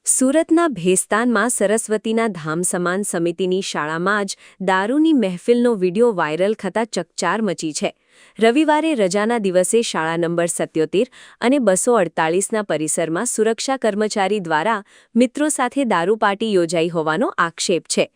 સુરતના ભેસ્તાનમાં સરસ્વતીના ધામ સમાન સમિતિની શાળામાં જ દારૂની મહેફિલનો વિડિયો વાયરલ થતાં ચકચાર મચી છે. રવિવારે રજાના દિવસે શાળા નંબર 77 અને 248ના પરિસરમાં સુરક્ષા કર્મચારી દ્વારા મિત્રો સાથે દારૂ પાર્ટી યોજાઈ હોવાનો આક્ષેપ છે.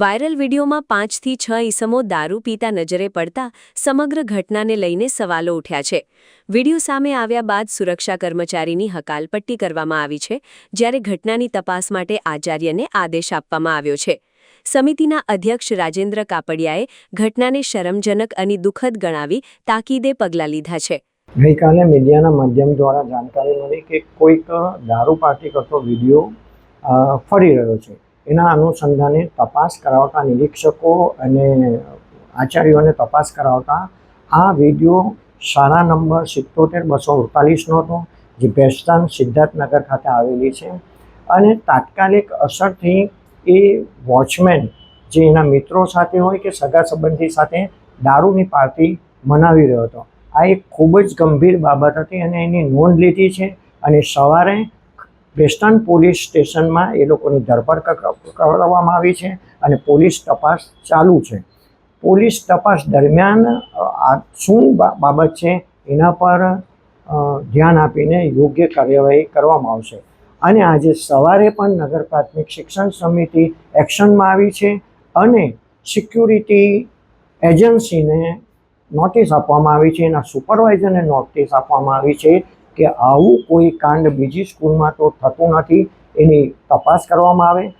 વાયરલ વિડિયોમાં 5થી 6 ઈસમો દારૂ પીતા નજરે પડતા સમગ્ર ઘટનાને લઈને સવાલો ઉઠ્યા છે. વિડિયો સામે આવ્યા બાદ સુરક્ષા કર્મચારીની હકાલપટ્ટી કરવામાં આવી છે, જ્યારે ઘટનાની તપાસ માટે આચાર્યને આદેશ આપવામાં આવ્યો છે. સમિતિના અધ્યક્ષ રાજેન્દ્ર કાપડિયાએ ઘટનાને શરમજનક અને દુઃખદ ગણાવી તાકીદે પગલાં લીધા છે. ગઈકાલે મીડિયાના માધ્યમ દ્વારા જાણકારી મળી કે કોઈક દારૂ પાર્ટી કરતો વિડીયો ફરી રહ્યો છે. એના અનુસંધાને તપાસ કરાવતા નિરીક્ષકો અને આચાર્યોને તપાસ કરાવતા આ વિડીયો શાળા નંબર 77-248નો હતો, જે ભેસ્તાન સિદ્ધાર્થનગર ખાતે આવેલી છે. અને તાત્કાલિક અસરથી એ વોચમેન જે એના મિત્રો સાથે હોય કે સગા સંબંધી સાથે દારૂની પાર્ટી મનાવી રહ્યો હતો. આ એક ખૂબ જ ગંભીર બાબત હતી અને એની નોંધ લીધી છે. અને સવારે ભેસ્તાન પોલીસ સ્ટેશનમાં એ લોકોની ધરપકડ કરવામાં આવી છે અને પોલીસ તપાસ ચાલુ છે. પોલીસ તપાસ દરમિયાન આ શું બાબત છે એના પર ધ્યાન આપીને યોગ્ય કાર્યવાહી કરવામાં આવશે. અને આજે સવારે પણ નગર પ્રાથમિક શિક્ષણ સમિતિ એક્શનમાં આવી છે અને સિક્યુરિટી એજન્સીને નોટિસ આપવામાં આવી છે, એના સુપરવાઇઝરને નોટિસ આપવામાં આવી છે કે આવું કોઈ કાંડ બીજી સ્કૂલમાં તો થતું નથી, એની તપાસ કરવામાં આવે